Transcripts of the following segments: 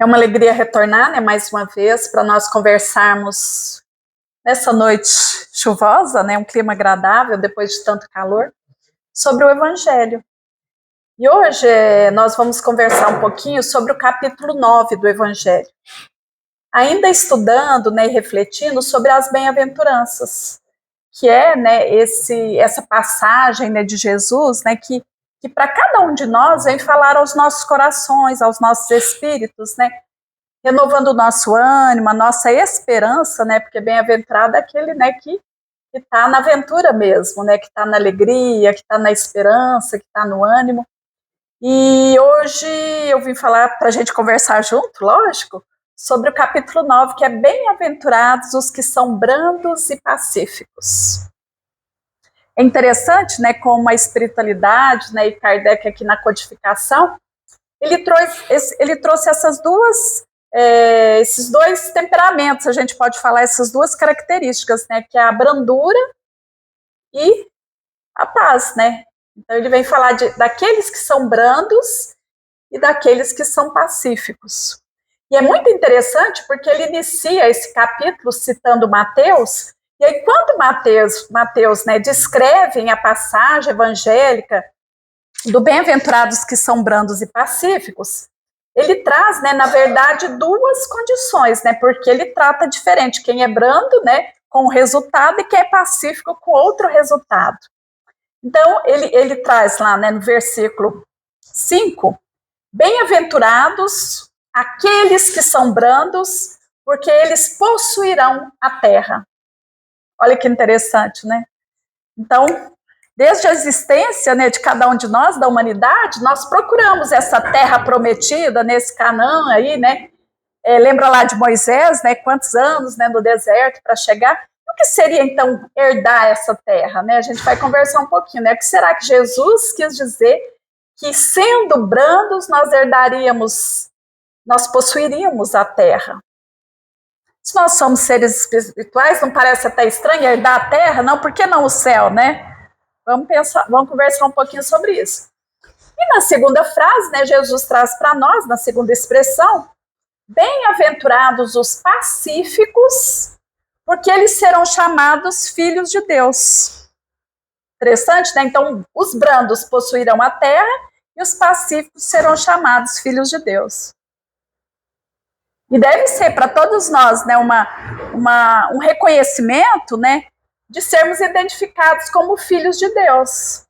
É uma alegria retornar, né, mais uma vez, para nós conversarmos nessa noite chuvosa, né, um clima agradável depois de tanto calor, sobre o Evangelho. E hoje nós vamos conversar um pouquinho sobre o capítulo 9 do Evangelho. Ainda estudando, né, e refletindo sobre as bem-aventuranças, que é, né, essa passagem, né, de Jesus, né, que para cada um de nós vem falar aos nossos corações, aos nossos espíritos, né, renovando o nosso ânimo, a nossa esperança, né, porque bem-aventurado é aquele, né, que está na aventura mesmo, né, que está na alegria, que está na esperança, que está no ânimo. E hoje eu vim falar para a gente conversar junto, lógico, sobre o capítulo 9, que é bem-aventurados os que são brandos e pacíficos. É interessante, né, como a espiritualidade, né, e Kardec aqui na codificação, ele trouxe esses dois temperamentos, a gente pode falar, essas duas características, né, que é a brandura e a paz, né. Então ele vem falar daqueles que são brandos e daqueles que são pacíficos. E é muito interessante porque ele inicia esse capítulo citando Mateus, e aí quando Mateus, né, descreve a passagem evangélica do bem-aventurados que são brandos e pacíficos, ele traz, né, na verdade, duas condições, né, porque ele trata diferente quem é brando, né, com um resultado e quem é pacífico com outro resultado. Então, ele traz lá, né, no versículo 5, bem-aventurados aqueles que são brandos, porque eles possuirão a terra. Olha que interessante, né? Então, desde a existência, né, de cada um de nós, da humanidade, nós procuramos essa terra prometida, nesse Canaã aí, né? Lembra lá de Moisés, né? Quantos anos, né, no deserto para chegar? O que seria, então, herdar essa terra, né? A gente vai conversar um pouquinho, né? O que será que Jesus quis dizer que, sendo brandos, nós possuiríamos a terra? Se nós somos seres espirituais, não parece até estranho herdar a terra? Não, por que não o céu, né? Vamos conversar um pouquinho sobre isso. E na segunda frase, né, Jesus traz para nós, na segunda expressão, bem-aventurados os pacíficos, porque eles serão chamados filhos de Deus. Interessante, né? Então, os brandos possuirão a terra e os pacíficos serão chamados filhos de Deus. E deve ser para todos nós, né, um reconhecimento, né, de sermos identificados como filhos de Deus.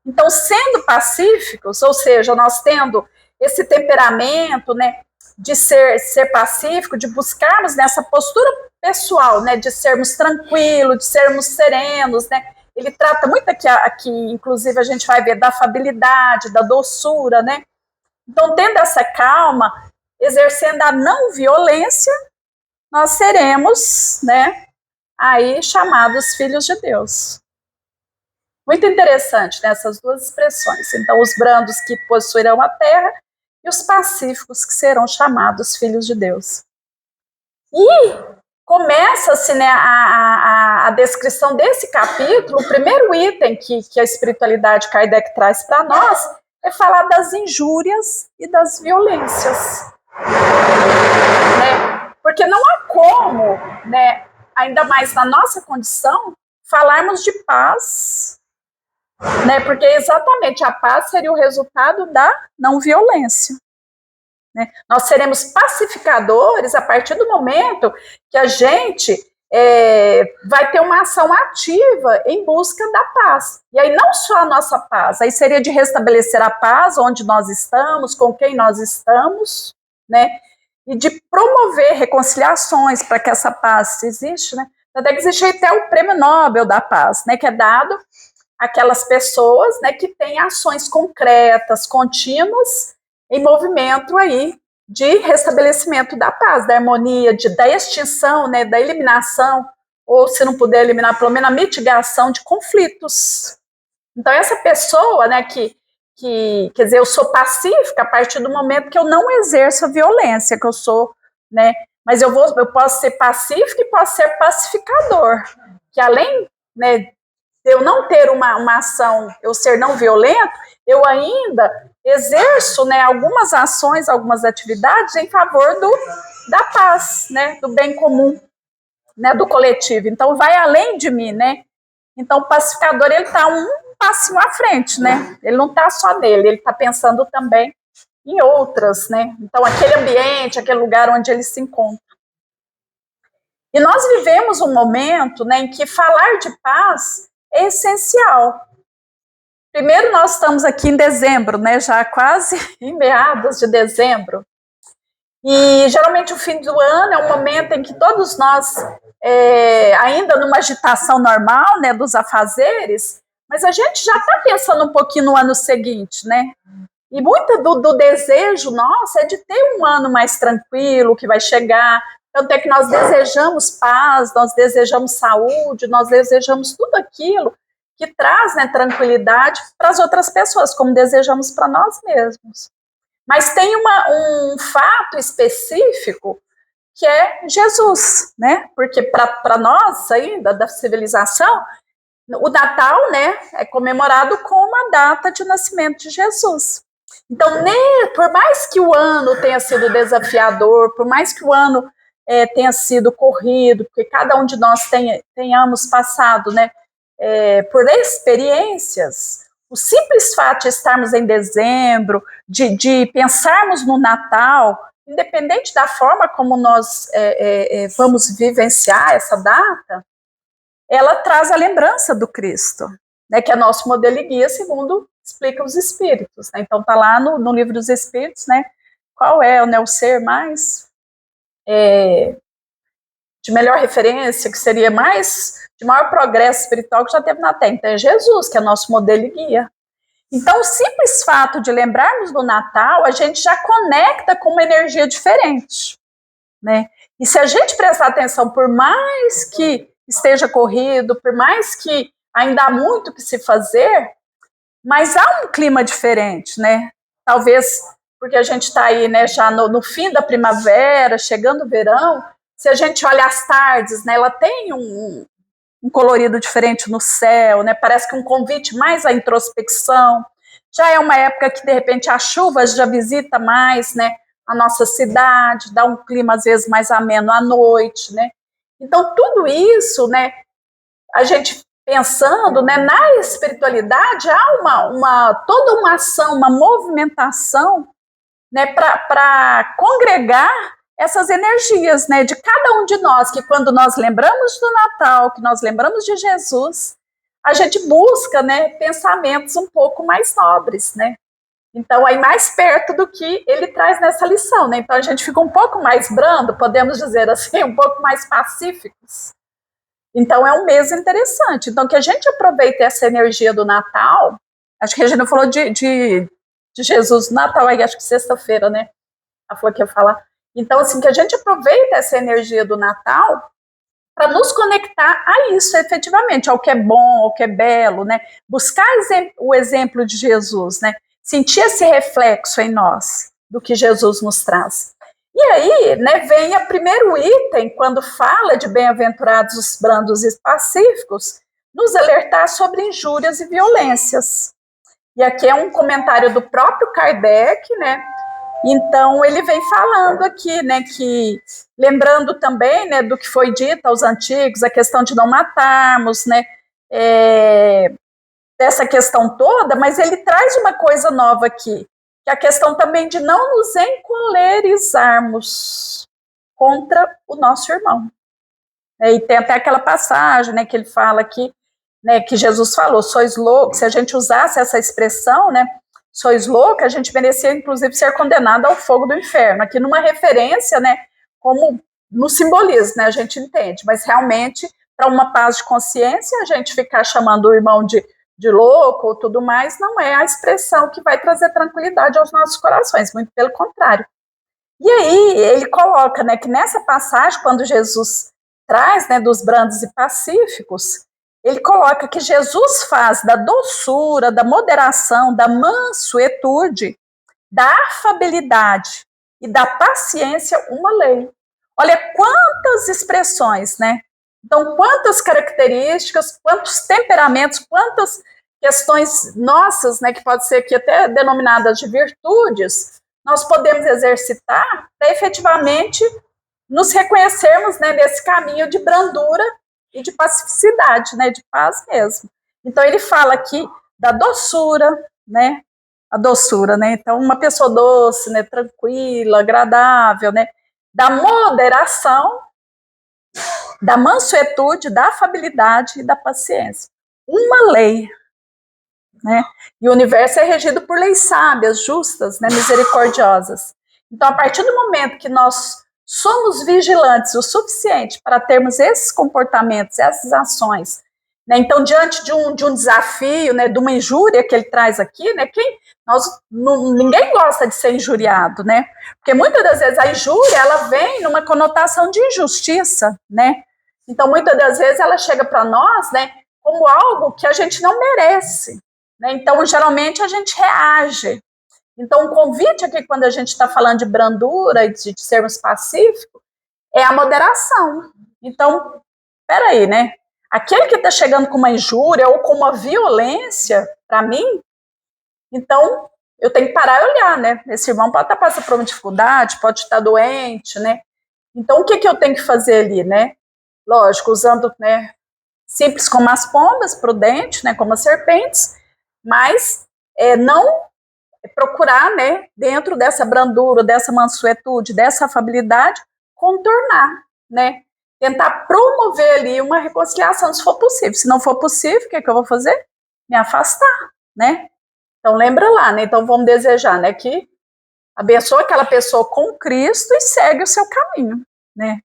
Então, sendo pacíficos, ou seja, nós tendo esse temperamento, né, de ser pacífico, de buscarmos nessa postura pessoal, né, de sermos tranquilos, de sermos serenos, né. Ele trata muito aqui, inclusive a gente vai ver da afabilidade, da doçura, né. Então, tendo essa calma, exercendo a não violência, nós seremos, né, aí chamados filhos de Deus. Muito interessante, né, essas duas expressões. Então, os brandos que possuirão a terra e os pacíficos que serão chamados filhos de Deus. E começa-se, né, a descrição desse capítulo. O primeiro item que a espiritualidade Kardec traz para nós é falar das injúrias e das violências. Né? Porque não há como, né, ainda mais na nossa condição, falarmos de paz, né, porque exatamente a paz seria o resultado da não violência. Né? Nós seremos pacificadores a partir do momento que a gente vai ter uma ação ativa em busca da paz. E aí não só a nossa paz, aí seria de restabelecer a paz onde nós estamos, com quem nós estamos, né? E de promover reconciliações para que essa paz exista, né? Até que existe até o Prêmio Nobel da Paz, né? Que é dado àquelas pessoas, né, que têm ações concretas, contínuas, em movimento aí de restabelecimento da paz, da harmonia, da extinção, né, da eliminação, ou se não puder eliminar, pelo menos a mitigação de conflitos. Então, essa pessoa, né, quer dizer, eu sou pacífica a partir do momento que eu não exerço a violência, que eu sou, né, mas eu posso ser pacífico e posso ser pacificador, que além, né, de eu não ter uma ação, eu ser não violento, eu ainda exerço, né, algumas ações, algumas atividades em favor da paz, né, do bem comum, né, do coletivo. Então, vai além de mim, né? Então, o pacificador, ele está um passinho à frente, né? Ele não está só nele, ele está pensando também em outras, né? Então, aquele ambiente, aquele lugar onde ele se encontra. E nós vivemos um momento, né, em que falar de paz é essencial. Primeiro, nós estamos aqui em dezembro, né, já quase em meados de dezembro. E geralmente o fim do ano é um momento em que todos nós, ainda numa agitação normal, né, dos afazeres, mas a gente já está pensando um pouquinho no ano seguinte, né? E muito do desejo nosso é de ter um ano mais tranquilo, que vai chegar. Tanto é que nós desejamos paz, nós desejamos saúde, nós desejamos tudo aquilo que traz, né, tranquilidade para as outras pessoas, como desejamos para nós mesmos. Mas tem um fato específico que é Jesus, né? Porque para nós ainda da civilização, o Natal, né, é comemorado como a data de nascimento de Jesus. Então, por mais que o ano tenha sido desafiador, por mais que o ano tenha sido corrido, porque cada um de nós tenhamos passado, né, por experiências, o simples fato de estarmos em dezembro, de pensarmos no Natal, independente da forma como nós vamos vivenciar essa data, ela traz a lembrança do Cristo, né, que é nosso modelo e guia, segundo explica os Espíritos. Né? Então, está lá no Livro dos Espíritos, né, qual é, né, o ser mais de melhor referência, que seria de maior progresso espiritual que já teve na Terra. Então, é Jesus, que é nosso modelo e guia. Então, o simples fato de lembrarmos do Natal, a gente já conecta com uma energia diferente, né? E se a gente prestar atenção, por mais que esteja corrido, por mais que ainda há muito que se fazer, mas há um clima diferente, né? Talvez porque a gente está aí, né, já no fim da primavera, chegando o verão, se a gente olha as tardes, né, ela tem um colorido diferente no céu, né? Parece que um convite mais à introspecção. Já é uma época que, de repente, a chuva já visita mais, né, a nossa cidade, dá um clima, às vezes, mais ameno à noite, né? Então, tudo isso, né, a gente pensando, né, na espiritualidade, há toda uma ação, uma movimentação, né, para congregar essas energias, né, de cada um de nós, que quando nós lembramos do Natal, que nós lembramos de Jesus, a gente busca, né, pensamentos um pouco mais nobres, né? Então, aí mais perto do que ele traz nessa lição, né? Então, a gente fica um pouco mais brando, podemos dizer assim, um pouco mais pacíficos. Então, é um mês interessante. Então, que a gente aproveite essa energia do Natal, acho que a gente não falou de Jesus no Natal, aí acho que sexta-feira, né? Ela falou que ia falar. Então, assim, que a gente aproveita essa energia do Natal para nos conectar a isso, efetivamente, ao que é bom, ao que é belo, né? Buscar o exemplo de Jesus, né? Sentir esse reflexo em nós do que Jesus nos traz. E aí, né, vem o primeiro item, quando fala de bem-aventurados os brandos e pacíficos, nos alertar sobre injúrias e violências. E aqui é um comentário do próprio Kardec, né? Então, ele vem falando aqui, né, que, lembrando também, né, do que foi dito aos antigos, a questão de não matarmos, né, dessa questão toda, mas ele traz uma coisa nova aqui, que é a questão também de não nos encolerizarmos contra o nosso irmão. E tem até aquela passagem, né, que ele fala aqui, né, que Jesus falou, sois loucos, se a gente usasse essa expressão, né, sois loucos, a gente merecia, inclusive, ser condenado ao fogo do inferno. Aqui numa referência, né, como no simbolismo, né, a gente entende, mas realmente, para uma paz de consciência, a gente ficar chamando o irmão de louco ou tudo mais, não é a expressão que vai trazer tranquilidade aos nossos corações, muito pelo contrário. E aí, ele coloca, né, que nessa passagem, quando Jesus traz, né, dos brandos e pacíficos, ele coloca que Jesus faz da doçura, da moderação, da mansuetude, da afabilidade e da paciência uma lei. Olha quantas expressões, né? Então, quantas características, quantos temperamentos, quantas questões nossas, né, que pode ser aqui até denominadas de virtudes, nós podemos exercitar para efetivamente nos reconhecermos, né, nesse caminho de brandura e de pacificidade, né, de paz mesmo. Então ele fala aqui da doçura, né, a doçura, né, então uma pessoa doce, né, tranquila, agradável, né, da moderação, da mansuetude, da afabilidade e da paciência. Uma lei, né, e o universo é regido por leis sábias, justas, né, misericordiosas. Então, a partir do momento que nós somos vigilantes o suficiente para termos esses comportamentos, essas ações, né, então, diante de um desafio, né, de uma injúria que ele traz aqui, né, ninguém gosta de ser injuriado, né, porque muitas das vezes a injúria, ela vem numa conotação de injustiça, né, então, muitas das vezes ela chega para nós, né, como algo que a gente não merece, né, então, geralmente a gente reage. Então, o convite aqui, quando a gente está falando de brandura e de sermos pacíficos, é a moderação. Então, peraí, né? Aquele que está chegando com uma injúria ou com uma violência, para mim, então, eu tenho que parar e olhar, né? Esse irmão pode estar passando por uma dificuldade, pode estar doente, né? Então, o que eu tenho que fazer ali, né? Lógico, usando, né, simples como as pombas, prudente, né, como as serpentes, mas não procurar, né, dentro dessa brandura, dessa mansuetude, dessa afabilidade, contornar, né, tentar promover ali uma reconciliação, se for possível. Se não for possível, o que eu vou fazer? Me afastar, né? Então, lembra lá, né? Então, vamos desejar, né, que abençoe aquela pessoa com Cristo e segue o seu caminho, né?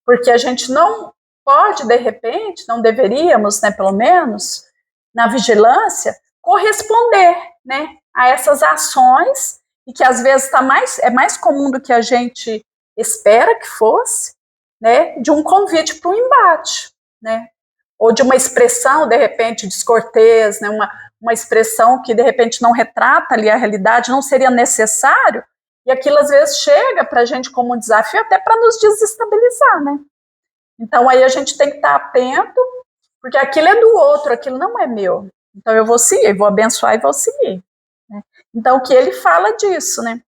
Porque a gente não pode, de repente, não deveríamos, né, pelo menos, na vigilância, corresponder, né, a essas ações, e que às vezes é mais comum do que a gente espera que fosse, né, de um convite para um embate, né, ou de uma expressão, de repente, descortês, né, uma expressão que, de repente, não retrata ali a realidade, não seria necessário, e aquilo às vezes chega para a gente como um desafio até para nos desestabilizar, né. Então, aí a gente tem que estar atento, porque aquilo é do outro, aquilo não é meu. Então, eu vou seguir, vou abençoar e vou seguir. Né? Então, o que ele fala disso, né?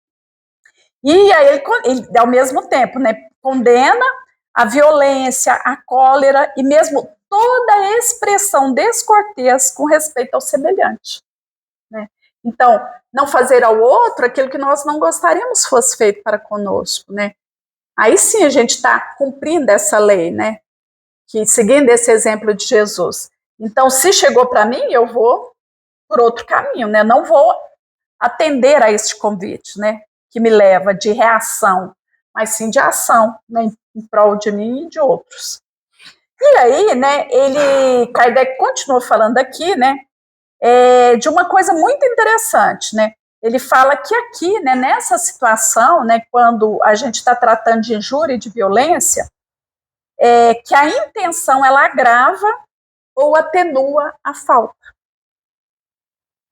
E aí, ele, ao mesmo tempo, né, condena a violência, a cólera e mesmo toda expressão descortês com respeito ao semelhante. Né? Então, não fazer ao outro aquilo que nós não gostaríamos fosse feito para conosco, né? Aí sim a gente está cumprindo essa lei, né? Que seguindo esse exemplo de Jesus. Então, se chegou para mim, eu vou por outro caminho, né? Não vou atender a este convite, né? Que me leva de reação, mas sim de ação, né? Em prol de mim e de outros. E aí, né? Kardec continua falando aqui, né? De uma coisa muito interessante, né? Ele fala que aqui, né, nessa situação, né, quando a gente está tratando de injúria e de violência, que a intenção ela agrava ou atenua a falta.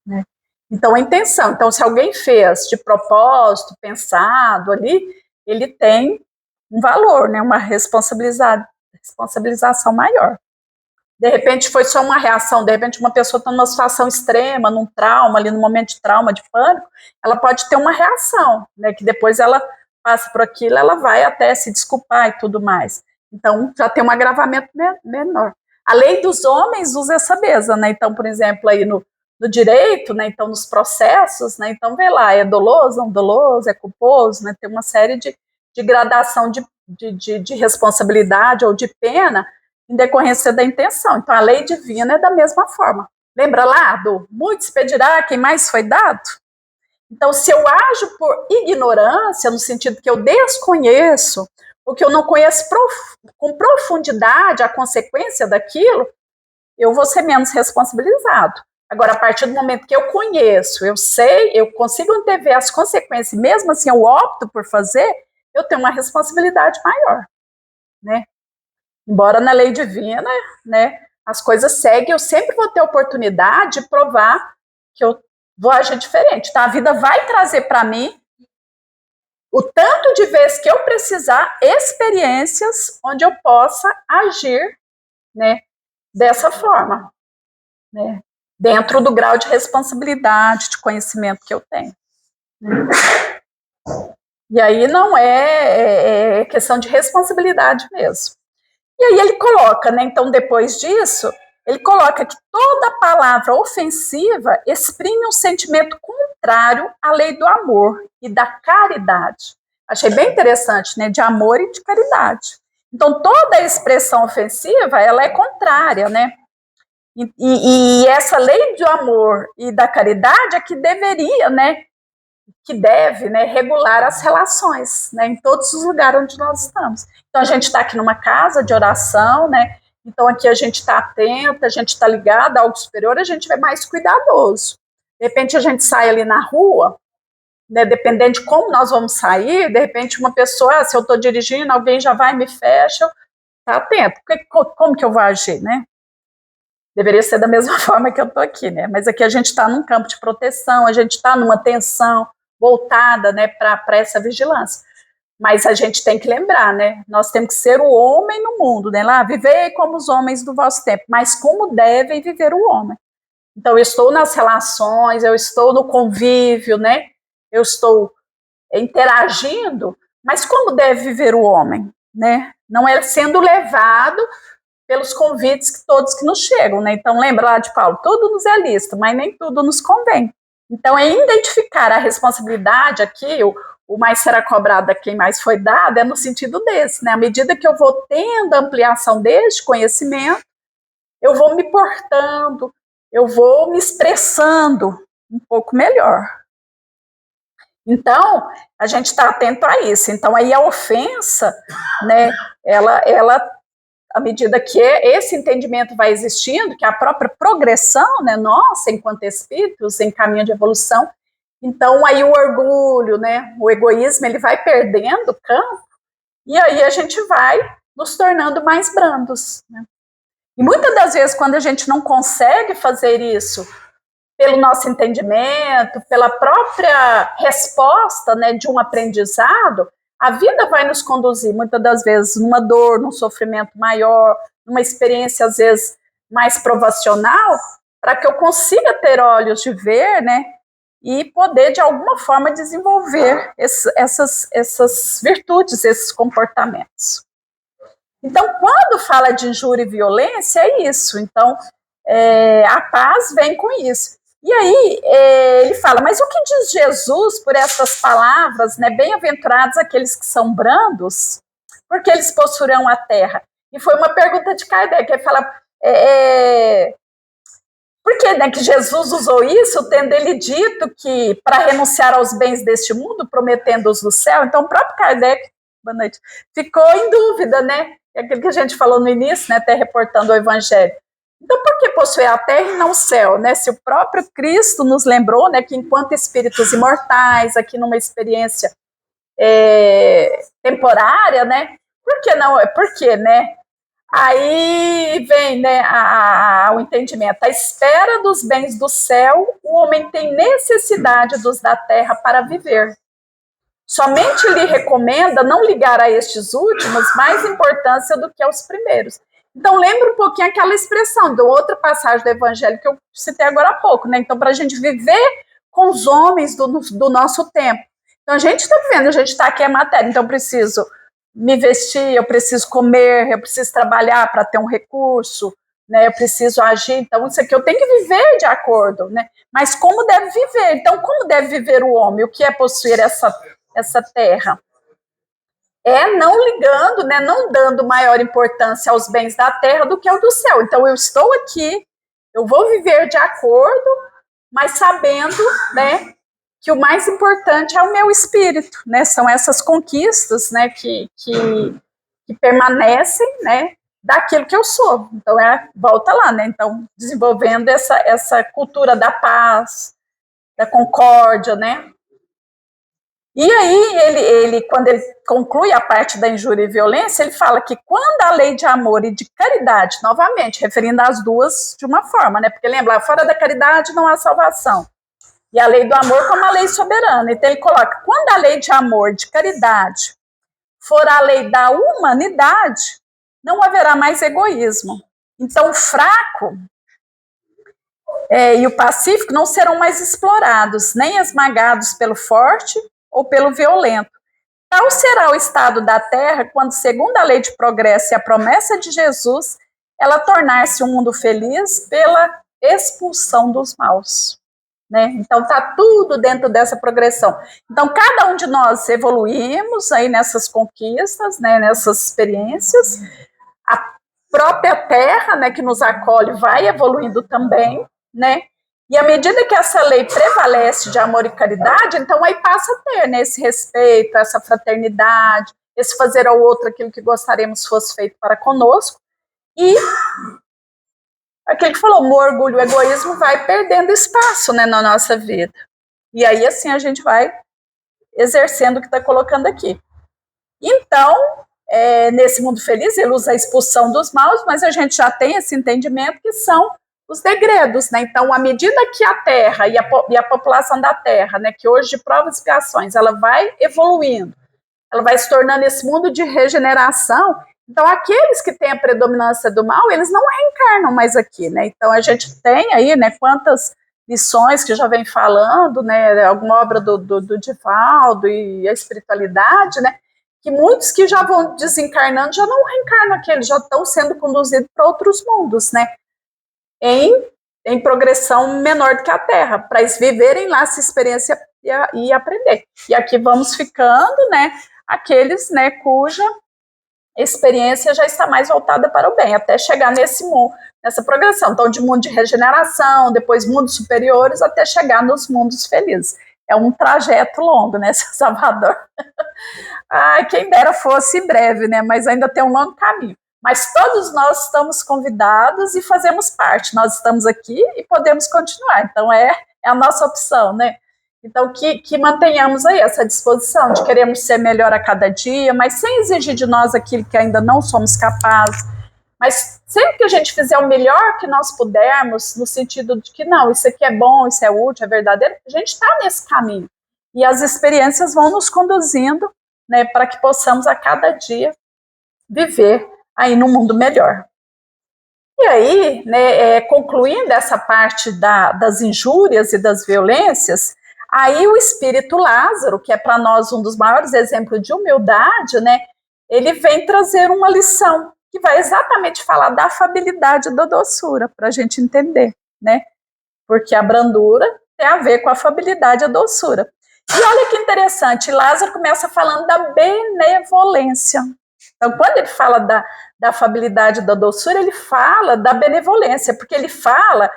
Né? Então, a intenção. Então, se alguém fez de propósito, pensado ali, ele tem um valor, né, uma responsabilização maior. De repente foi só uma reação, de repente uma pessoa está numa situação extrema, num trauma, ali no momento de trauma, de pânico, ela pode ter uma reação, né, que depois ela passa por aquilo, ela vai até se desculpar e tudo mais. Então, já tem um agravamento menor. A lei dos homens usa essa mesa, né, então, por exemplo, aí no direito, né, então nos processos, né, então vê lá, é doloso, não doloso, é culposo, né, tem uma série de gradação de responsabilidade ou de pena, em decorrência da intenção. Então, a lei divina é da mesma forma. Lembra lá do muito se pedirá quem mais foi dado? Então, se eu ajo por ignorância, no sentido que eu desconheço, ou que eu não conheço com profundidade a consequência daquilo, eu vou ser menos responsabilizado. Agora, a partir do momento que eu conheço, eu sei, eu consigo antever as consequências, mesmo assim eu opto por fazer, eu tenho uma responsabilidade maior, né? Embora na lei divina, né, as coisas seguem, eu sempre vou ter oportunidade de provar que eu vou agir diferente. Tá? A vida vai trazer para mim o tanto de vezes que eu precisar, experiências onde eu possa agir, né, dessa forma. Né? dentro do grau de responsabilidade, de conhecimento que eu tenho. E aí não é questão de responsabilidade mesmo. E aí ele coloca, né, então depois disso, ele coloca que toda palavra ofensiva exprime um sentimento contrário à lei do amor e da caridade. Achei bem interessante, né, de amor e de caridade. Então toda expressão ofensiva, ela é contrária, né? E essa lei do amor e da caridade é que deveria, né, que deve, né, regular as relações, né, em todos os lugares onde nós estamos. Então a gente está aqui numa casa de oração, né? Então aqui a gente está atenta, a gente está ligada a algo superior, a gente é mais cuidadoso. De repente a gente sai ali na rua, né, dependendo de como nós vamos sair, de repente uma pessoa, se eu estou dirigindo, alguém já vai e me fecha, tá atento. Como que eu vou agir, né? Deveria ser da mesma forma que eu estou aqui, né? Mas aqui a gente está num campo de proteção, a gente está numa tensão voltada, né, para essa vigilância. Mas a gente tem que lembrar, né? Nós temos que ser o homem no mundo, né? Lá, vivei como os homens do vosso tempo, mas como devem viver o homem. Então, eu estou nas relações, eu estou no convívio, né? Eu estou interagindo, mas como deve viver o homem, né? Não é sendo levado pelos convites que todos que nos chegam, né? Então, lembra lá de Paulo, tudo nos é lícito, mas nem tudo nos convém. Então, é identificar a responsabilidade aqui, o mais será cobrado a quem mais foi dado, é no sentido desse, né? À medida que eu vou tendo ampliação deste conhecimento, eu vou me portando, eu vou me expressando um pouco melhor. Então, a gente está atento a isso. Então, aí a ofensa, né, ela à medida que esse entendimento vai existindo, que a própria progressão, né, nossa, enquanto espíritos, em caminho de evolução, então aí o orgulho, né, o egoísmo, ele vai perdendo campo, e aí a gente vai nos tornando mais brandos, né? E muitas das vezes, quando a gente não consegue fazer isso pelo nosso entendimento, pela própria resposta, né, de um aprendizado, a vida vai nos conduzir, muitas das vezes, numa dor, num sofrimento maior, numa experiência, às vezes, mais provacional, para que eu consiga ter olhos de ver, né, e poder, de alguma forma, desenvolver essas virtudes, esses comportamentos. Então, quando fala de injúria e violência, é isso. Então, a paz vem com isso. E aí, ele fala, mas o que diz Jesus por essas palavras, né? Bem-aventurados aqueles que são brandos, porque eles possuirão a terra. E foi uma pergunta de Kardec, ele fala, por que, né, que Jesus usou isso, tendo ele dito que para renunciar aos bens deste mundo, prometendo-os do céu? Então, o próprio Kardec, boa noite, ficou em dúvida, né? É aquilo que a gente falou no início, né, até reportando o Evangelho. Então, por que possuir a terra e não o céu, né? Se o próprio Cristo nos lembrou, né, que enquanto espíritos imortais, aqui numa experiência temporária, né? Por que não? Por quê, né? Aí vem, né, o entendimento. À espera dos bens do céu, o homem tem necessidade dos da terra para viver. Somente lhe recomenda não ligar a estes últimos mais importância do que aos primeiros. Então, lembra um pouquinho aquela expressão de outra passagem do Evangelho que eu citei agora há pouco, né? Então, para a gente viver com os homens do nosso tempo. Então, a gente está vivendo, a gente está aqui a matéria, então eu preciso me vestir, eu preciso comer, eu preciso trabalhar para ter um recurso, né? Eu preciso agir, então isso aqui eu tenho que viver de acordo, né? Mas como deve viver? Então, como deve viver o homem? O que é possuir essa terra? Não ligando, né, não dando maior importância aos bens da terra do que ao do céu. Então, eu estou aqui, eu vou viver de acordo, mas sabendo, né, que o mais importante é o meu espírito, né, são essas conquistas, né, que permanecem, né, daquilo que eu sou. Então, volta lá, né, então, desenvolvendo essa cultura da paz, da concórdia, né. E aí, ele, quando ele conclui a parte da injúria e violência, ele fala que quando a lei de amor e de caridade, novamente, referindo as duas de uma forma, né? Porque lembra, fora da caridade não há salvação. E a lei do amor como a lei soberana. Então ele coloca, quando a lei de amor e de caridade for a lei da humanidade, não haverá mais egoísmo. Então o fraco, e o pacífico não serão mais explorados, nem esmagados pelo forte ou pelo violento. Tal será o estado da terra quando, segundo a lei de progresso e a promessa de Jesus, ela tornar-se um mundo feliz pela expulsão dos maus. Né? Então, está tudo dentro dessa progressão. Então, cada um de nós evoluímos aí nessas conquistas, né, nessas experiências. A própria terra, né, que nos acolhe vai evoluindo também, né? E à medida que essa lei prevalece de amor e caridade, então aí passa a ter, né, esse respeito, essa fraternidade, esse fazer ao outro aquilo que gostaríamos fosse feito para conosco. E aquele que falou, o orgulho, o egoísmo vai perdendo espaço, né, na nossa vida. E aí assim a gente vai exercendo o que está colocando aqui. Então, nesse mundo feliz, ele usa a expulsão dos maus, mas a gente já tem esse entendimento que são os degredos, né? Então, à medida que a Terra e a população da Terra, né, que hoje de provas e expiações, ela vai evoluindo, ela vai se tornando esse mundo de regeneração. Então, aqueles que têm a predominância do mal, eles não reencarnam mais aqui, né? Então, a gente tem aí, né, quantas lições que já vem falando, né, alguma obra do Divaldo e a espiritualidade, né, que muitos que já vão desencarnando já não reencarnam aqui, eles já estão sendo conduzidos para outros mundos, né? Em progressão menor do que a Terra, para eles viverem lá essa experiência e aprender. E aqui vamos ficando, né, aqueles, né, cuja experiência já está mais voltada para o bem, até chegar nesse mundo, nessa progressão. Então, de mundo de regeneração, depois mundos superiores, até chegar nos mundos felizes. É um trajeto longo, né, seu Salvador? Quem dera fosse breve, né, mas ainda tem um longo caminho. Mas todos nós estamos convidados e fazemos parte. Nós estamos aqui e podemos continuar. Então, é a nossa opção, né? Então, que mantenhamos aí essa disposição de queremos ser melhor a cada dia, mas sem exigir de nós aquilo que ainda não somos capazes. Mas sempre que a gente fizer o melhor que nós pudermos, no sentido de que, não, isso aqui é bom, isso é útil, é verdadeiro, a gente está nesse caminho. E as experiências vão nos conduzindo, né, para que possamos a cada dia viver aí num mundo melhor. E aí, né, concluindo essa parte das injúrias e das violências, aí o espírito Lázaro, que é para nós um dos maiores exemplos de humildade, né, ele vem trazer uma lição que vai exatamente falar da afabilidade e da doçura, para a gente entender, né? Porque a brandura tem a ver com a afabilidade e a doçura. E olha que interessante, Lázaro começa falando da benevolência. Então, quando ele fala da afabilidade e da doçura, ele fala da benevolência, porque ele fala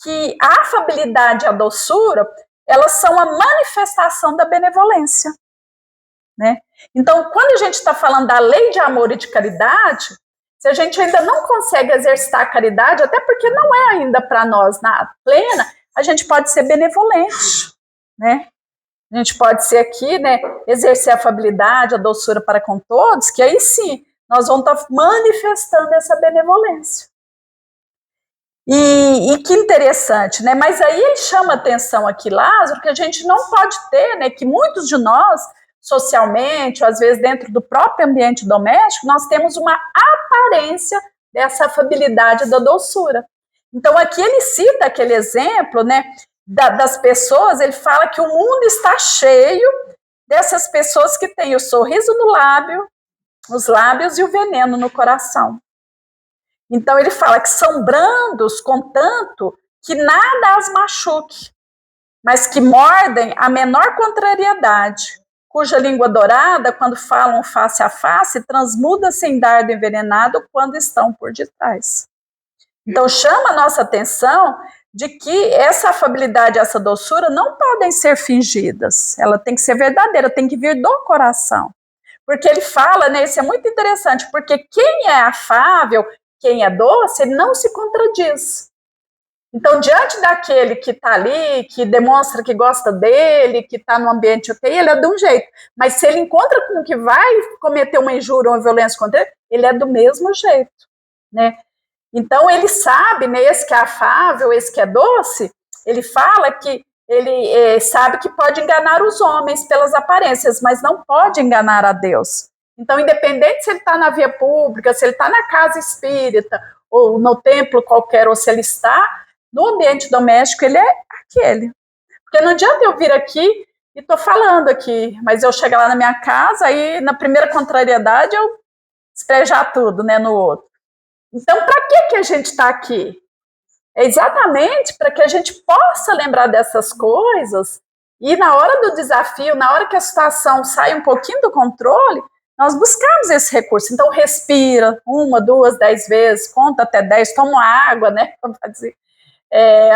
que a afabilidade e a doçura, elas são a manifestação da benevolência, né? Então, quando a gente está falando da lei de amor e de caridade, se a gente ainda não consegue exercitar a caridade, até porque não é ainda para nós na plena, a gente pode ser benevolente, né? A gente pode ser aqui, né, exercer a afabilidade, a doçura para com todos, que aí sim, nós vamos estar manifestando essa benevolência. E que interessante, né? Mas aí ele chama atenção aqui, Lázaro, que a gente não pode ter, né, que muitos de nós, socialmente, ou às vezes dentro do próprio ambiente doméstico, nós temos uma aparência dessa afabilidade da doçura. Então aqui ele cita aquele exemplo, né, das pessoas, ele fala que o mundo está cheio dessas pessoas que têm o sorriso no lábio, os lábios e o veneno no coração. Então ele fala que são brandos, contanto que nada as machuque, mas que mordem a menor contrariedade, cuja língua dourada, quando falam face a face, transmuda-se em dardo envenenado quando estão por detrás. Então chama a nossa atenção de que essa afabilidade, essa doçura não podem ser fingidas, ela tem que ser verdadeira, tem que vir do coração. Porque ele fala, né, isso é muito interessante, porque quem é afável, quem é doce, ele não se contradiz. Então, diante daquele que está ali, que demonstra que gosta dele, que está no ambiente ok, ele é de um jeito. Mas se ele encontra com o que vai cometer uma injúria ou uma violência contra ele, ele é do mesmo jeito, né? Então, ele sabe, né, esse que é afável, esse que é doce, ele fala que ele sabe que pode enganar os homens pelas aparências, mas não pode enganar a Deus. Então, independente se ele está na via pública, se ele está na casa espírita, ou no templo qualquer, ou se ele está, no ambiente doméstico, ele é aquele. Porque não adianta eu vir aqui e tô falando aqui, mas eu chegar lá na minha casa, aí na primeira contrariedade eu despejar tudo, né, no outro. Então, para que a gente está aqui? É exatamente para que a gente possa lembrar dessas coisas e na hora do desafio, na hora que a situação sai um pouquinho do controle, nós buscamos esse recurso. Então, respira 1, 2, 10 vezes, conta até 10, toma água, né?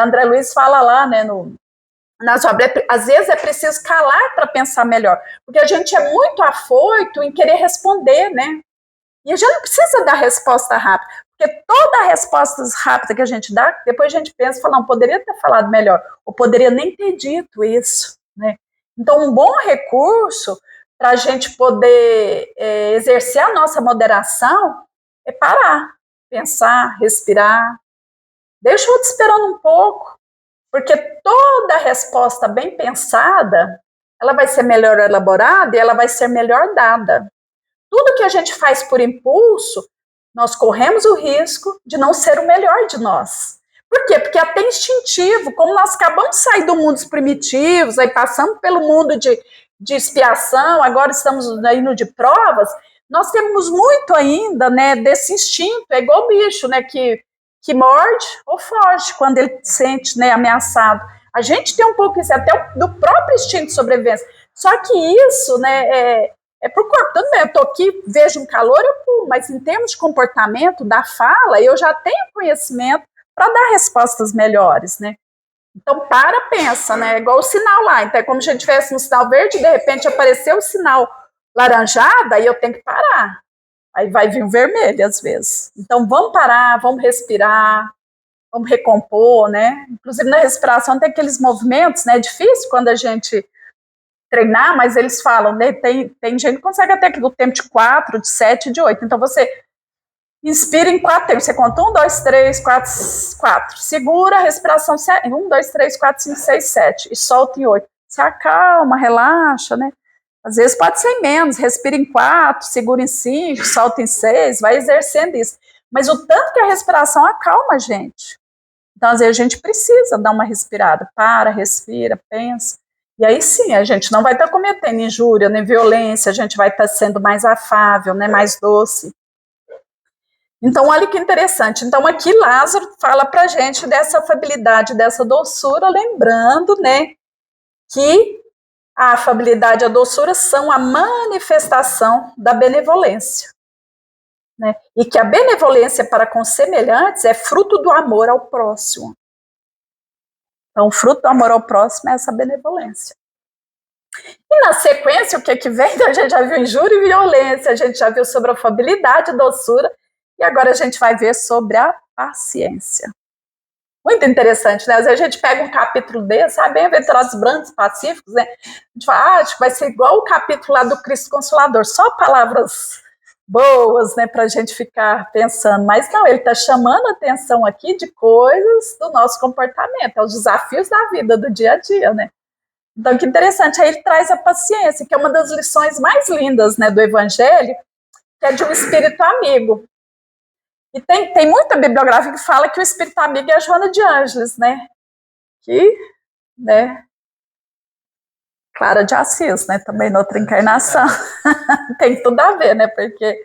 André Luiz fala lá, né, nas obras, às vezes é preciso calar para pensar melhor, porque a gente é muito afoito em querer responder, né? E a gente não precisa dar resposta rápida, porque toda a resposta rápida que a gente dá, depois a gente pensa e fala, não, poderia ter falado melhor, ou poderia nem ter dito isso, né? Então, um bom recurso para a gente poder exercer a nossa moderação é parar, pensar, respirar. Deixa eu te esperando um pouco, porque toda resposta bem pensada, ela vai ser melhor elaborada e ela vai ser melhor dada. Tudo que a gente faz por impulso, nós corremos o risco de não ser o melhor de nós. Por quê? Porque é até instintivo, como nós acabamos de sair do mundo dos primitivos, aí passamos pelo mundo de expiação, agora estamos indo de provas, nós temos muito ainda, né, desse instinto, é igual o bicho, né, que morde ou foge quando ele se sente, né, ameaçado. A gente tem um pouco isso, até do próprio instinto de sobrevivência. Só que isso, né, é pro corpo. Tudo bem, eu tô aqui, vejo um calor, eu pulo, mas em termos de comportamento, da fala, eu já tenho conhecimento para dar respostas melhores, né? Então, pensa, né? É igual o sinal lá. Então, é como se a gente tivesse um sinal verde, de repente apareceu o sinal laranjado, aí eu tenho que parar. Aí vai vir o vermelho, às vezes. Então, vamos parar, vamos respirar, vamos recompor, né? Inclusive, na respiração tem aqueles movimentos, né? É difícil quando a gente treinar, mas eles falam, né? Tem gente que consegue até que do tempo de 4, de 7, de 8. Então, você inspira em 4 tempos. Você conta 1, 2, 3, 4, 4. Segura a respiração 1, 2, 3, 4, 5, 6, 7. E solta em 8. Se acalma, relaxa, né? Às vezes pode ser em menos. Respira em 4, segura em 5, solta em 6. Vai exercendo isso. Mas o tanto que a respiração acalma a gente. Então, às vezes, a gente precisa dar uma respirada. Para, respira, pensa. E aí sim, a gente não vai estar cometendo injúria, nem violência, a gente vai estar sendo mais afável, né, mais doce. Então, olha que interessante. Então, aqui Lázaro fala para a gente dessa afabilidade, dessa doçura, lembrando, né, que a afabilidade e a doçura são a manifestação da benevolência. Né, e que a benevolência para com semelhantes é fruto do amor ao próximo. Então, o fruto do amor ao próximo é essa benevolência. E na sequência, o que vem? A gente já viu injúria e violência, a gente já viu sobre a afabilidade e doçura, e agora a gente vai ver sobre a paciência. Muito interessante, né? Às vezes a gente pega um capítulo desse, bem-aventurados brandos, pacíficos, né? A gente fala, acho que vai ser igual o capítulo lá do Cristo Consolador, só palavras boas, né, para a gente ficar pensando. Mas não, ele está chamando a atenção aqui de coisas do nosso comportamento, os desafios da vida, do dia a dia, né? Então, que interessante, aí ele traz a paciência, que é uma das lições mais lindas, né, do Evangelho, que é de um espírito amigo. E tem muita bibliografia que fala que o espírito amigo é a Joana de Ângeles, né? Que, né, Clara de Assis, né, também noutra encarnação. Tem tudo a ver, né, porque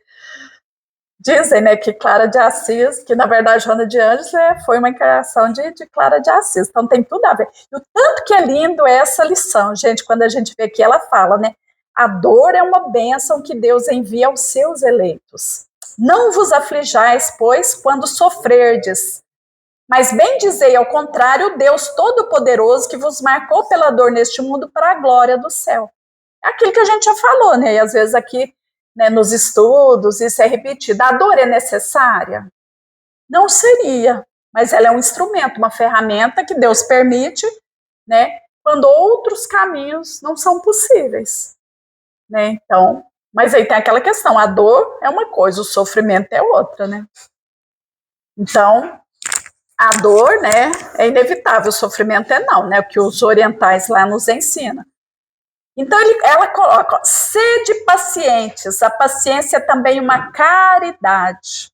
dizem, né, que Clara de Assis, que na verdade Joana de Ângeles foi uma encarnação de Clara de Assis, então tem tudo a ver. E o tanto que é lindo essa lição, gente, quando a gente vê que ela fala, né, a dor é uma bênção que Deus envia aos seus eleitos. Não vos aflijais, pois, quando sofrerdes, mas bem dizei ao contrário, Deus Todo-Poderoso que vos marcou pela dor neste mundo para a glória do céu. É aquilo que a gente já falou, né, e às vezes aqui, né, nos estudos, isso é repetido. A dor é necessária? Não seria, mas ela é um instrumento, uma ferramenta que Deus permite, né, quando outros caminhos não são possíveis, né? Então, mas aí tem aquela questão, a dor é uma coisa, o sofrimento é outra, né? Então, a dor, né, é inevitável, o sofrimento é não, né? O que os orientais lá nos ensinam. Então, ela coloca, sede pacientes, a paciência é também uma caridade.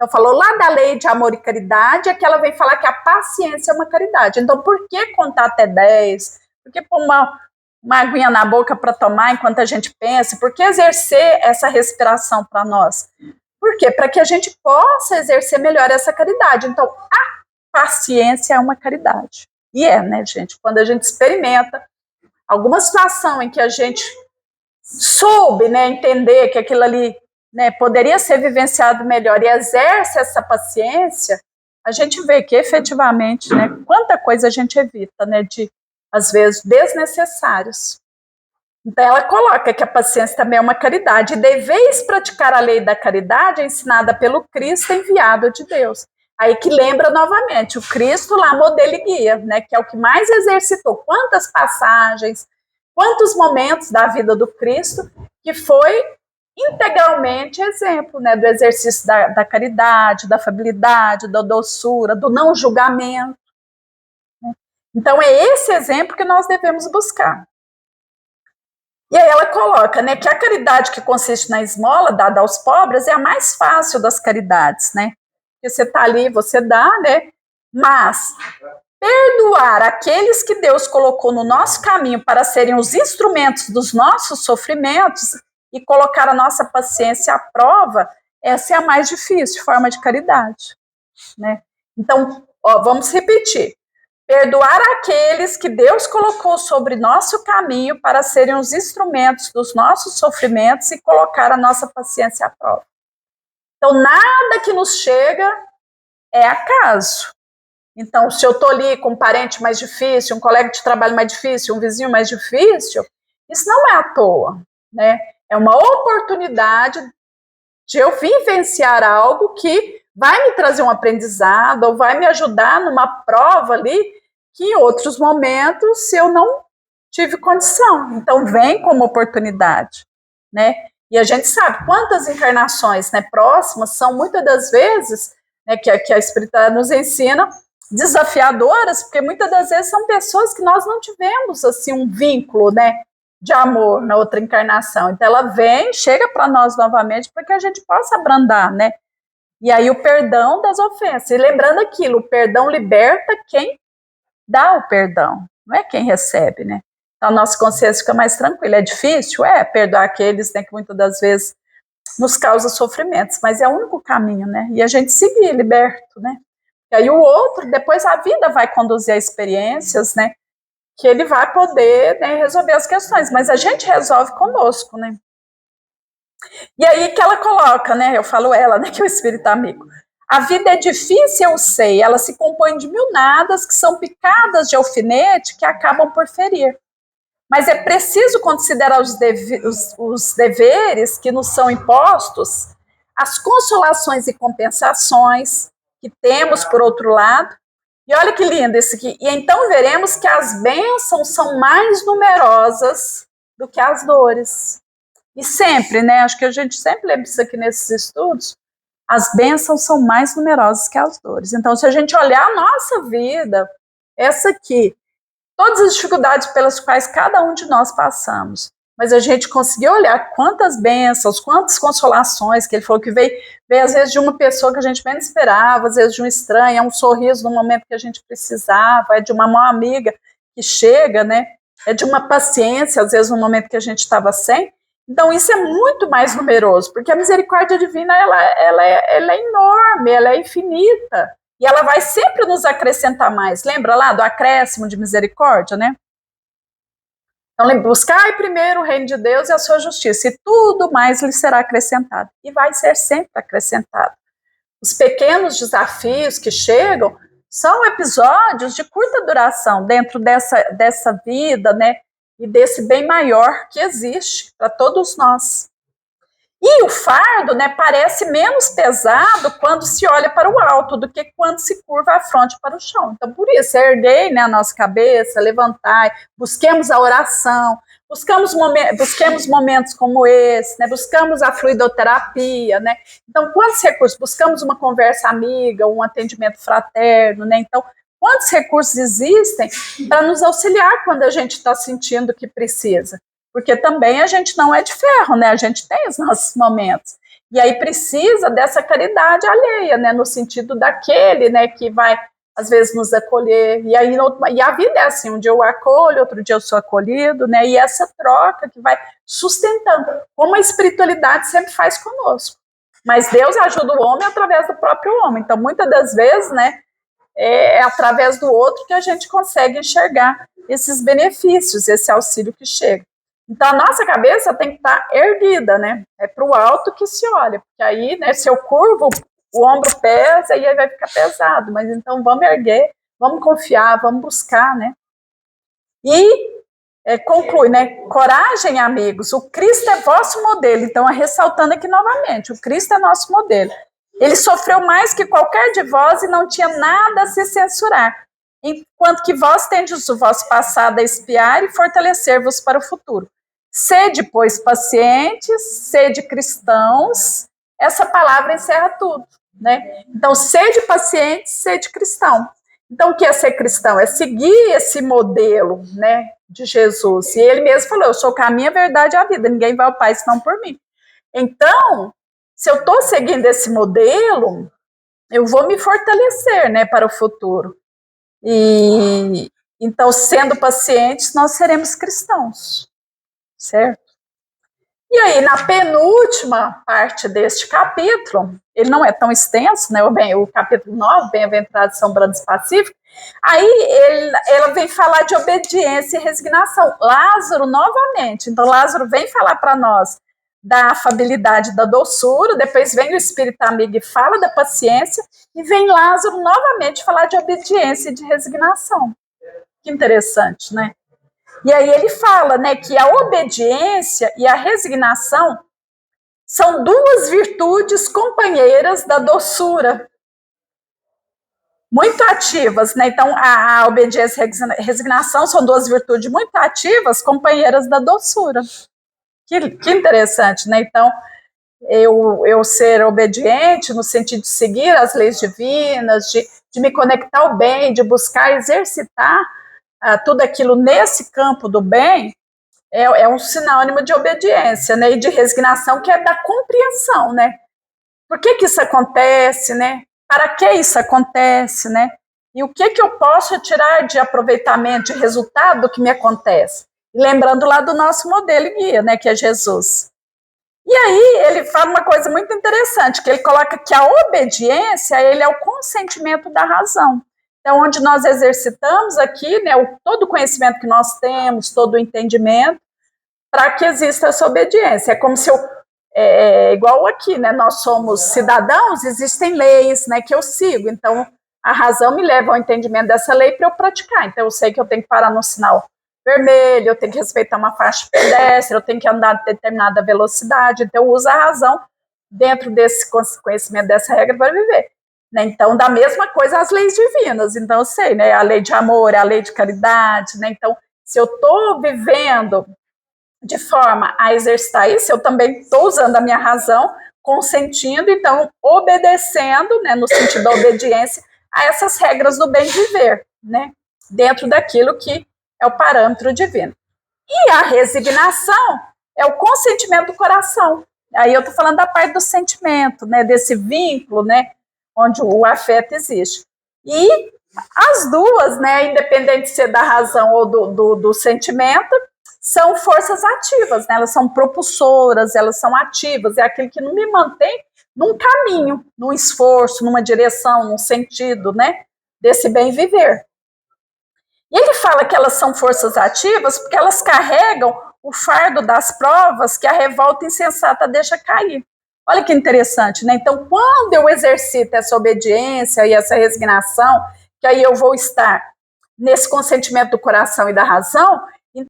Então, falou lá da lei de amor e caridade, é que ela vem falar que a paciência é uma caridade. Então, por que contar até 10? Por que pôr uma aguinha na boca para tomar enquanto a gente pensa? Por que exercer essa respiração para nós? Por quê? Para que a gente possa exercer melhor essa caridade. Então, a paciência é uma caridade. E né, gente? Quando a gente experimenta alguma situação em que a gente soube, né, entender que aquilo ali, né, poderia ser vivenciado melhor e exerce essa paciência, a gente vê que efetivamente, né, quanta coisa a gente evita, né, de, às vezes, desnecessários. Então, ela coloca que a paciência também é uma caridade. E deveis praticar a lei da caridade ensinada pelo Cristo enviado de Deus. Aí que lembra novamente, o Cristo lá, modelo e guia, né, que é o que mais exercitou. Quantas passagens, quantos momentos da vida do Cristo que foi integralmente exemplo, né, do exercício da caridade, da afabilidade, da doçura, do não julgamento. Né? Então, é esse exemplo que nós devemos buscar. E aí ela coloca, né, que a caridade que consiste na esmola dada aos pobres é a mais fácil das caridades, né? Porque você está ali, você dá, né? Mas perdoar aqueles que Deus colocou no nosso caminho para serem os instrumentos dos nossos sofrimentos e colocar a nossa paciência à prova, essa é a mais difícil forma de caridade, né? Então, vamos repetir. Perdoar aqueles que Deus colocou sobre nosso caminho para serem os instrumentos dos nossos sofrimentos e colocar a nossa paciência à prova. Então, nada que nos chega é acaso. Então, se eu estou ali com um parente mais difícil, um colega de trabalho mais difícil, um vizinho mais difícil, isso não é à toa, né? É uma oportunidade de eu vivenciar algo que vai me trazer um aprendizado ou vai me ajudar numa prova ali que em outros momentos se eu não tive condição. Então, vem como oportunidade, né? E a gente sabe quantas encarnações, né, próximas são muitas das vezes, né, que a espiritualidade nos ensina, desafiadoras, porque muitas das vezes são pessoas que nós não tivemos assim um vínculo, né, de amor na outra encarnação. Então ela vem, chega para nós novamente para que a gente possa abrandar, né? E aí o perdão das ofensas. E lembrando aquilo, o perdão liberta quem dá o perdão, não é quem recebe, né? Então a nossa consciência fica mais tranquila. É difícil? Perdoar aqueles, né, que muitas das vezes nos causa sofrimentos, mas é o único caminho, né? E a gente seguir liberto, né? E aí o outro, depois a vida vai conduzir a experiências, né? Que ele vai poder, né, resolver as questões, mas a gente resolve conosco, né? E aí que ela coloca, né? Eu falo ela, né? Que é o espírito amigo. A vida é difícil, eu sei, ela se compõe de mil nadas que são picadas de alfinete que acabam por ferir. Mas é preciso considerar os deveres que nos são impostos, as consolações e compensações que temos, por outro lado. E olha que lindo isso aqui. E então veremos que as bênçãos são mais numerosas do que as dores. E sempre, né? Acho que a gente sempre lembra isso aqui nesses estudos. As bênçãos são mais numerosas que as dores. Então, se a gente olhar a nossa vida, essa aqui, todas as dificuldades pelas quais cada um de nós passamos, mas a gente conseguiu olhar quantas bênçãos, quantas consolações, que ele falou que veio às vezes de uma pessoa que a gente menos esperava, às vezes de um estranho, é um sorriso no momento que a gente precisava, é de uma mão amiga que chega, né? É de uma paciência, às vezes no momento que a gente estava sem. Então isso é muito mais numeroso, porque a misericórdia divina ela é enorme, ela é infinita, e ela vai sempre nos acrescentar mais. Lembra lá do acréscimo de misericórdia, né? Então, buscai primeiro o reino de Deus e a sua justiça, e tudo mais lhe será acrescentado. E vai ser sempre acrescentado. Os pequenos desafios que chegam são episódios de curta duração dentro dessa vida, né? E desse bem maior que existe para todos nós. E o fardo, né, parece menos pesado quando se olha para o alto do que quando se curva a fronte para o chão. Então, por isso, erguei, né, a nossa cabeça, levantai, busquemos a oração, busquemos momentos como esse, né, buscamos a fluidoterapia, né. Então, quantos recursos? Buscamos uma conversa amiga, um atendimento fraterno, né. Então, quantos recursos existem para nos auxiliar quando a gente está sentindo que precisa? porque também a gente não é de ferro, né? A gente tem os nossos momentos. E aí precisa dessa caridade alheia, né? No sentido daquele, né, que vai, às vezes, nos acolher. E aí, e a vida é assim, um dia eu acolho, outro dia eu sou acolhido, né? E essa troca que vai sustentando, como a espiritualidade sempre faz conosco. Mas Deus ajuda o homem através do próprio homem. Então, muitas das vezes, né, é através do outro que a gente consegue enxergar esses benefícios, esse auxílio que chega. Então, a nossa cabeça tem que estar erguida, né? É para o alto que se olha, porque aí, né, se eu curvo, o ombro pesa e aí vai ficar pesado. Mas então, vamos erguer, vamos confiar, vamos buscar, né? E conclui, né? Coragem, amigos, o Cristo é vosso modelo. Então, ressaltando aqui novamente, o Cristo é nosso modelo. Ele sofreu mais que qualquer de vós e não tinha nada a se censurar, enquanto que vós tendes o vosso passado a espiar e fortalecer-vos para o futuro. Sede, pois, pacientes, sede cristãos. Essa palavra encerra tudo, né? Então, sede paciente, sede cristão. Então, o que é ser cristão? É seguir esse modelo, né, de Jesus. E ele mesmo falou, eu sou o caminho, a verdade e a vida. Ninguém vai ao Pai senão por mim. Então, se eu estou seguindo esse modelo, eu vou me fortalecer, né, para o futuro. E então, sendo pacientes, nós seremos cristãos, certo? E aí, na penúltima parte deste capítulo, ele não é tão extenso, né? O capítulo 9, Bem-aventurados são brandos e pacíficos, aí ela vem falar de obediência e resignação. Lázaro, novamente, então Lázaro vem falar para nós da afabilidade, da doçura, depois vem o Espírito amigo e fala da paciência, e vem Lázaro novamente falar de obediência e de resignação. Que interessante, né? E aí ele fala, né, que a obediência e a resignação são duas virtudes companheiras da doçura, muito ativas, né? Então, a obediência e a resignação são duas virtudes muito ativas, companheiras da doçura. Que interessante, né? Então, eu ser obediente no sentido de seguir as leis divinas, de me conectar ao bem, de buscar exercitar tudo aquilo nesse campo do bem, é um sinônimo de obediência, né? E de resignação, que é da compreensão, né? Por que isso acontece, né? Para que isso acontece, né? E o que eu posso tirar de aproveitamento, de resultado do que me acontece? E lembrando lá do nosso modelo e guia, né? Que é Jesus. E aí ele fala uma coisa muito interessante, que ele coloca que a obediência, ele é o consentimento da razão. Então, onde nós exercitamos aqui, né, todo o conhecimento que nós temos, todo o entendimento, para que exista essa obediência. É como se igual aqui, né, nós somos cidadãos, existem leis, né, que eu sigo. Então, a razão me leva ao entendimento dessa lei para eu praticar. Então, eu sei que eu tenho que parar no sinal vermelho, eu tenho que respeitar uma faixa pedestre, eu tenho que andar a determinada velocidade. Então, eu uso a razão dentro desse conhecimento dessa regra para viver. Né? Então, da mesma coisa as leis divinas. Então, eu sei, né, a lei de amor, a lei de caridade. Né? Então, se eu estou vivendo de forma a exercitar isso, eu também estou usando a minha razão, consentindo, então, obedecendo, né, no sentido da obediência, a essas regras do bem viver, né, dentro daquilo que é o parâmetro divino. E a resignação é o consentimento do coração. Aí eu estou falando da parte do sentimento, né, desse vínculo, né, onde o afeto existe. E as duas, né, independente de ser da razão ou do sentimento, são forças ativas, né? Elas são propulsoras, elas são ativas, é aquilo que não me mantém num caminho, num esforço, numa direção, num sentido, né? Desse bem viver. E ele fala que elas são forças ativas porque elas carregam o fardo das provas que a revolta insensata deixa cair. Olha que interessante, né? Então, quando eu exercito essa obediência e essa resignação, que aí eu vou estar nesse consentimento do coração e da razão,